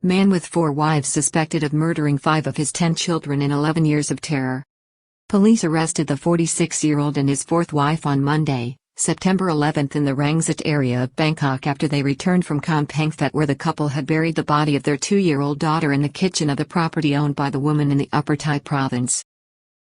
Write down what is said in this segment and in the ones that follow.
Man with 4 wives suspected of murdering 5 of his 10 children in 11 years of terror. Police arrested the 46-year-old and his 4th wife on Monday, September 11 in the Rangsit area of Bangkok after they returned from Kamphaeng Phet, where the couple had buried the body of their 2-year-old daughter in the kitchen of the property owned by the woman in the Upper Thai province.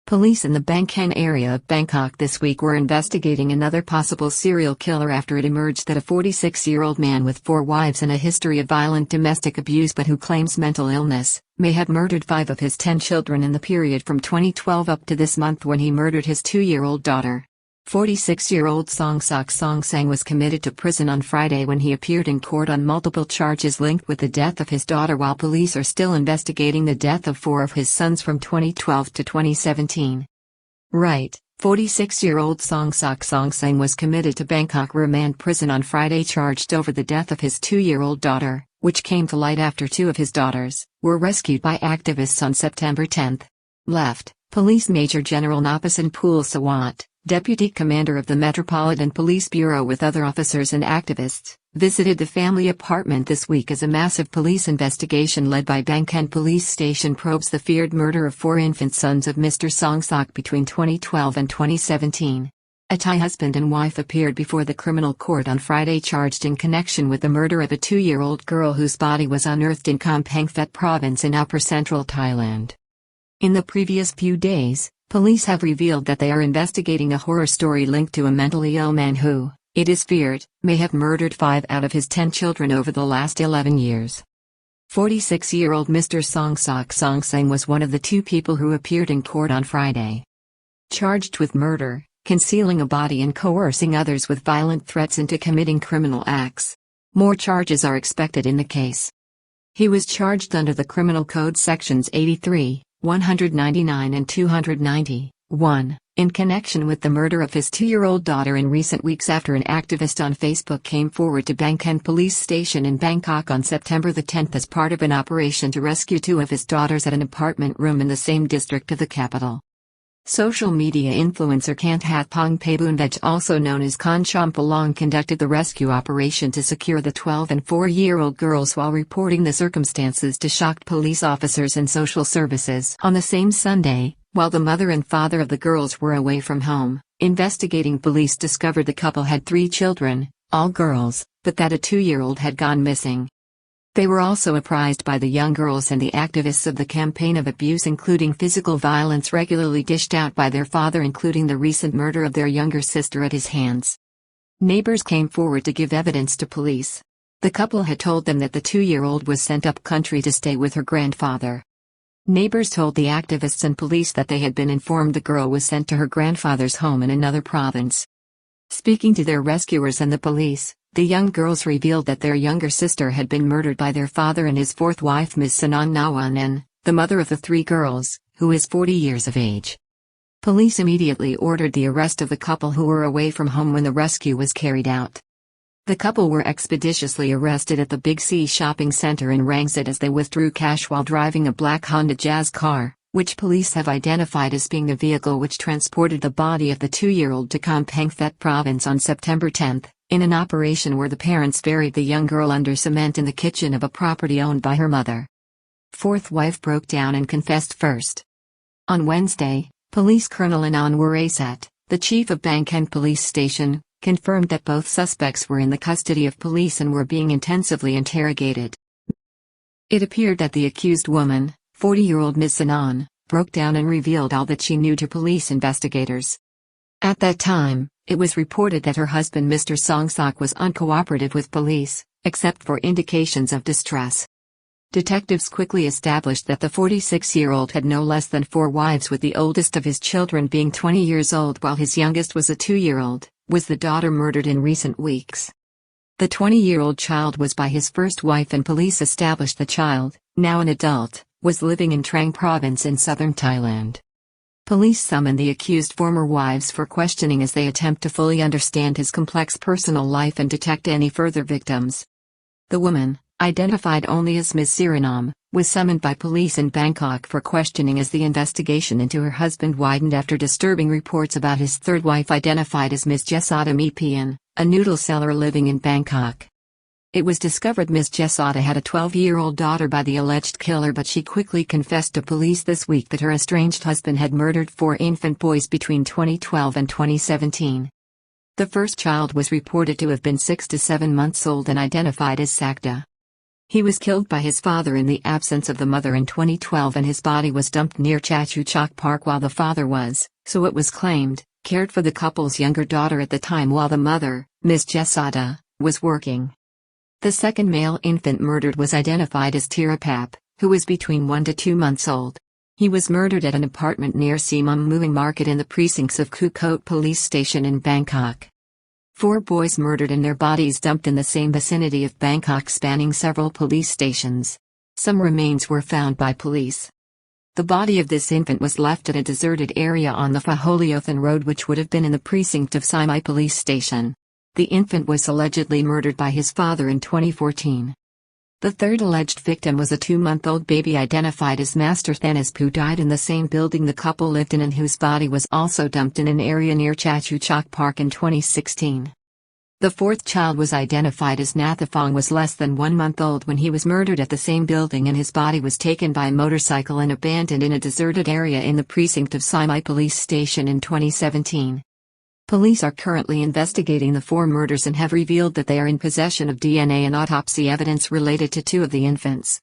Police in the Bangkok area of Bangkok this week were investigating another possible serial killer after it emerged that a 46-year-old man with 4 wives and a history of violent domestic abuse but who claims mental illness, may have murdered 5 of his 10 children in the period from 2012 up to this month when he murdered his 2-year-old daughter. 46-year-old Songsak Songsang was committed to prison on Friday when he appeared in court on multiple charges linked with the death of his daughter, while police are still investigating the death of 4 of his sons from 2012 to 2017. 46-year-old Songsak Songsang was committed to Bangkok Remand Prison on Friday, charged over the death of his 2-year-old daughter, which came to light after 2 of his daughters were rescued by activists on September 10. Left Police Major General Napasan Pool Sawat, Deputy Commander of the Metropolitan Police Bureau with other officers and activists, visited the family apartment this week as a massive police investigation led by Bangkok Police Station probes the feared murder of 4 infant sons of Mr. Songsak between 2012 and 2017. A Thai husband and wife appeared before the criminal court on Friday, charged in connection with the murder of a 2-year-old girl whose body was unearthed in Kamphaeng Phet province in upper central Thailand. In the previous few days, police have revealed that they are investigating a horror story linked to a mentally ill man who, it is feared, may have murdered 5 out of his 10 children over the last 11 years. 46-year-old Mr. Songsak Songsang was one of the 2 people who appeared in court on Friday. Charged with murder, concealing a body and coercing others with violent threats into committing criminal acts. More charges are expected in the case. He was charged under the Criminal Code sections 83, 199 and 290, in connection with the murder of his 2-year-old daughter in recent weeks after an activist on Facebook came forward to Bangkok Police Station in Bangkok on September 10 as part of an operation to rescue 2 of his daughters at an apartment room in the same district of the capital. Social media influencer Kamphaeng Phet, also known as Kamphaeng, conducted the rescue operation to secure the 12 and 4-year-old girls while reporting the circumstances to shocked police officers and social services. On the same Sunday, while the mother and father of the girls were away from home, investigating police discovered the couple had 3 children, all girls, but that a 2-year-old had gone missing. They were also apprised by the young girls and the activists of the campaign of abuse, including physical violence regularly dished out by their father, including the recent murder of their younger sister at his hands. Neighbors came forward to give evidence to police. The couple had told them that the 2-year-old was sent up country to stay with her grandfather. Neighbors told the activists and police that they had been informed the girl was sent to her grandfather's home in another province. Speaking to their rescuers and the police, the young girls revealed that their younger sister had been murdered by their father and his 4th wife, Ms. Sanan Nawanen, the mother of the 3 girls, who is 40 years of age. Police immediately ordered the arrest of the couple, who were away from home when the rescue was carried out. The couple were expeditiously arrested at the Big C shopping center in Rangsit as they withdrew cash while driving a black Honda Jazz car, which police have identified as being the vehicle which transported the body of the 2-year-old to Kamphaeng Phet province on September 10, in an operation where the parents buried the young girl under cement in the kitchen of a property owned by her mother. 4th wife broke down and confessed first. On Wednesday, Police Colonel Anwar Asat, the chief of Bangkok Police Station, confirmed that both suspects were in the custody of police and were being intensively interrogated. It appeared that the accused woman, 40-year-old Ms. Sanan, broke down and revealed all that she knew to police investigators. At that time, it was reported that her husband Mr. Songsak was uncooperative with police, except for indications of distress. Detectives quickly established that the 46-year-old had no less than 4 wives, with the oldest of his children being 20 years old while his youngest was a 2-year-old, was the daughter murdered in recent weeks. The 20-year-old child was by his first wife, and police established the child, now an adult, was living in Trang province in southern Thailand. Police summoned the accused former wives for questioning as they attempt to fully understand his complex personal life and detect any further victims. The woman, identified only as Ms. Suriname, was summoned by police in Bangkok for questioning as the investigation into her husband widened after disturbing reports about his 3rd wife, identified as Ms. Jesada Mepian, a noodle seller living in Bangkok. It was discovered Ms. Jesada had a 12-year-old daughter by the alleged killer, but she quickly confessed to police this week that her estranged husband had murdered 4 infant boys between 2012 and 2017. The first child was reported to have been 6 to 7 months old and identified as Sakta. He was killed by his father in the absence of the mother in 2012, and his body was dumped near Chatuchak Park while the father was, so it was claimed, cared for the couple's younger daughter at the time while the mother, Ms. Jesada, was working. The second male infant murdered was identified as Tirapap, who was between 1 to 2 months old. He was murdered at an apartment near Simum Moving Market in the precincts of Kukot Police Station in Bangkok. 4 boys murdered and their bodies dumped in the same vicinity of Bangkok, spanning several police stations. Some remains were found by police. The body of this infant was left at a deserted area on the Phaholiothan Road, which would have been in the precinct of Simai Police Station. The infant was allegedly murdered by his father in 2014. The third alleged victim was a 2-month-old baby identified as Master Thanas, who died in the same building the couple lived in and whose body was also dumped in an area near Chatuchak Park in 2016. The fourth child was identified as Nathafong, was less than 1 month old when he was murdered at the same building, and his body was taken by motorcycle and abandoned in a deserted area in the precinct of Simai Police Station in 2017. Police are currently investigating the 4 murders and have revealed that they are in possession of DNA and autopsy evidence related to 2 of the infants.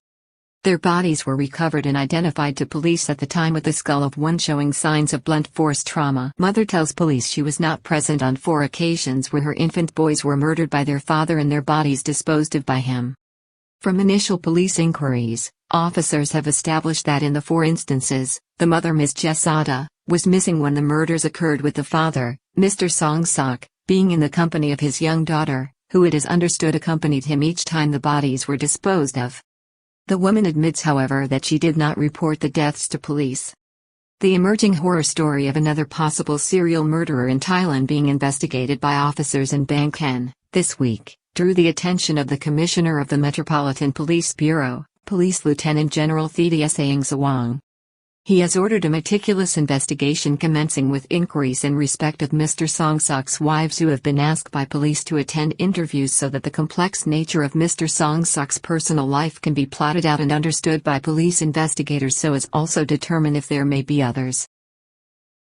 Their bodies were recovered and identified to police at the time, with the skull of one showing signs of blunt force trauma. Mother tells police she was not present on 4 occasions where her infant boys were murdered by their father and their bodies disposed of by him. From initial police inquiries, officers have established that in the 4 instances, the mother, Ms. Jesada, was missing when the murders occurred, with the father, Mr. Songsak, being in the company of his young daughter, who it is understood accompanied him each time the bodies were disposed of. The woman admits, however, that she did not report the deaths to police. The emerging horror story of another possible serial murderer in Thailand being investigated by officers in Bangkok this week drew the attention of the Commissioner of the Metropolitan Police Bureau, Police Lieutenant General Thitias Sawang. He has ordered a meticulous investigation commencing with inquiries in respect of Mr. Songsak's wives, who have been asked by police to attend interviews so that the complex nature of Mr. Songsak's personal life can be plotted out and understood by police investigators, so as also determine if there may be others.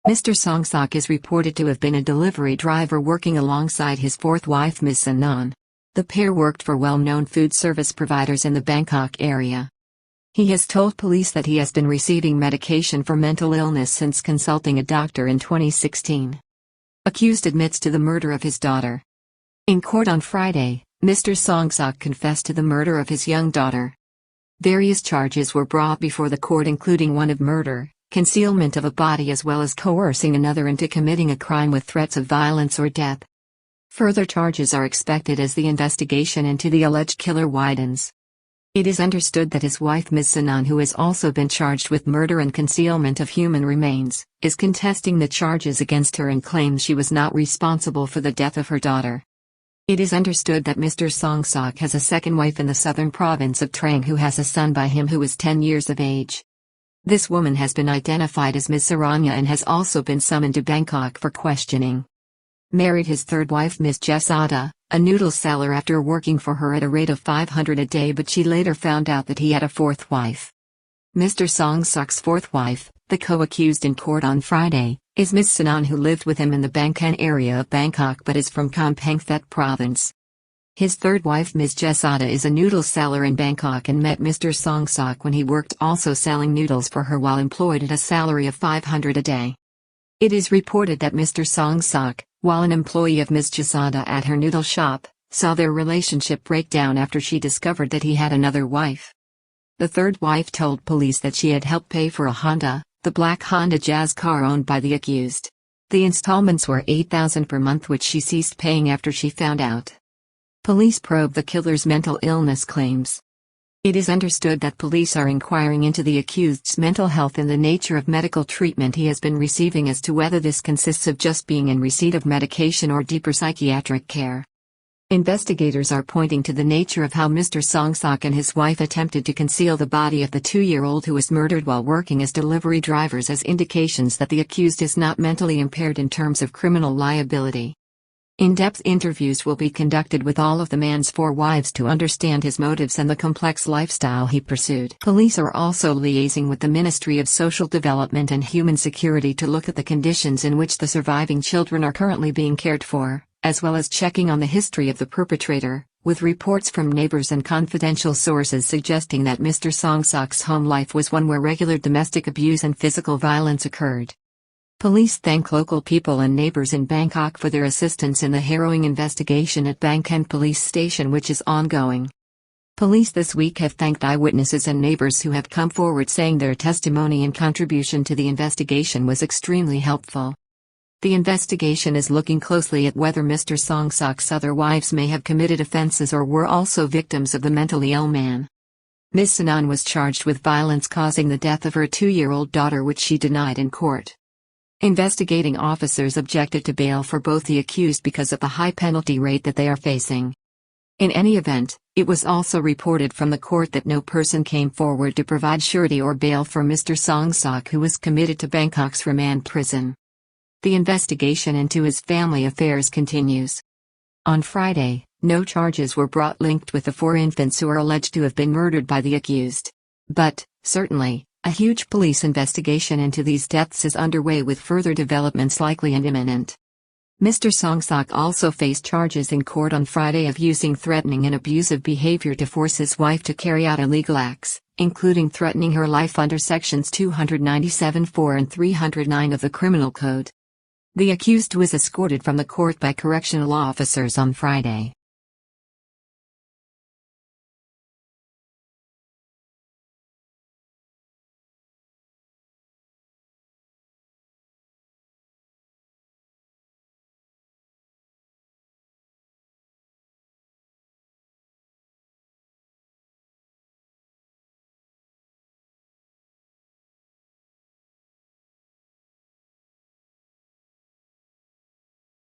Mr. Songsak is reported to have been a delivery driver working alongside his 4th wife, Ms. Sanan. The pair worked for well-known food service providers in the Bangkok area. He has told police that he has been receiving medication for mental illness since consulting a doctor in 2016. Accused admits to the murder of his daughter. In court on Friday, Mr. Songsak confessed to the murder of his young daughter. Various charges were brought before the court, including one of murder, concealment of a body, as well as coercing another into committing a crime with threats of violence or death. Further charges are expected as the investigation into the alleged killer widens. It is understood that his wife, Ms. Sanan, who has also been charged with murder and concealment of human remains, is contesting the charges against her and claims she was not responsible for the death of her daughter. It is understood that Mr. Songsak has a second wife in the southern province of Trang who has a son by him who is 10 years of age. This woman has been identified as Ms. Saranya and has also been summoned to Bangkok for questioning. Married his 3rd wife, Ms. Jesada, a noodle seller, after working for her at a rate of 500 a day, but she later found out that he had a 4th wife. Mr. Songsak's 4th wife, the co-accused in court on Friday, is Ms. Sanan, who lived with him in the Bangkok area of Bangkok but is from Kamphaeng Phet province. His 3rd wife, Ms. Jesada, is a noodle seller in Bangkok and met Mr. Songsak when he worked also selling noodles for her while employed at a salary of 500 a day. It is reported that Mr. Songsak, while an employee of Ms. Jesada at her noodle shop, saw their relationship break down after she discovered that he had another wife. The 3rd wife told police that she had helped pay for a Honda, the black Honda Jazz car owned by the accused. The installments were $8,000 per month, which she ceased paying after she found out. Police probe the killer's mental illness claims. It is understood that police are inquiring into the accused's mental health and the nature of medical treatment he has been receiving, as to whether this consists of just being in receipt of medication or deeper psychiatric care. Investigators are pointing to the nature of how Mr. Songsak and his wife attempted to conceal the body of the 2-year-old who was murdered while working as delivery drivers as indications that the accused is not mentally impaired in terms of criminal liability. In-depth interviews will be conducted with all of the man's 4 wives to understand his motives and the complex lifestyle he pursued. Police are also liaising with the Ministry of Social Development and Human Security to look at the conditions in which the surviving children are currently being cared for, as well as checking on the history of the perpetrator, with reports from neighbors and confidential sources suggesting that Mr. Songsok's home life was one where regular domestic abuse and physical violence occurred. Police thank local people and neighbors in Bangkok for their assistance in the harrowing investigation at Bangkok Police Station, which is ongoing. Police this week have thanked eyewitnesses and neighbors who have come forward saying their testimony and contribution to the investigation was extremely helpful. The investigation is looking closely at whether Mr. Songsok's other wives may have committed offenses or were also victims of the mentally ill man. Ms. Sanan was charged with violence causing the death of her 2-year-old daughter, which she denied in court. Investigating officers objected to bail for both the accused because of the high penalty rate that they are facing. In any event, it was also reported from the court that no person came forward to provide surety or bail for Mr. Songsok, who was committed to Bangkok's remand prison. The investigation into his family affairs continues. On Friday, no charges were brought linked with the 4 infants who are alleged to have been murdered by the accused. But, certainly, a huge police investigation into these deaths is underway, with further developments likely and imminent. Mr. Songsok also faced charges in court on Friday of using threatening and abusive behavior to force his wife to carry out illegal acts, including threatening her life under Sections 297(4) and 309 of the Criminal Code. The accused was escorted from the court by correctional officers on Friday.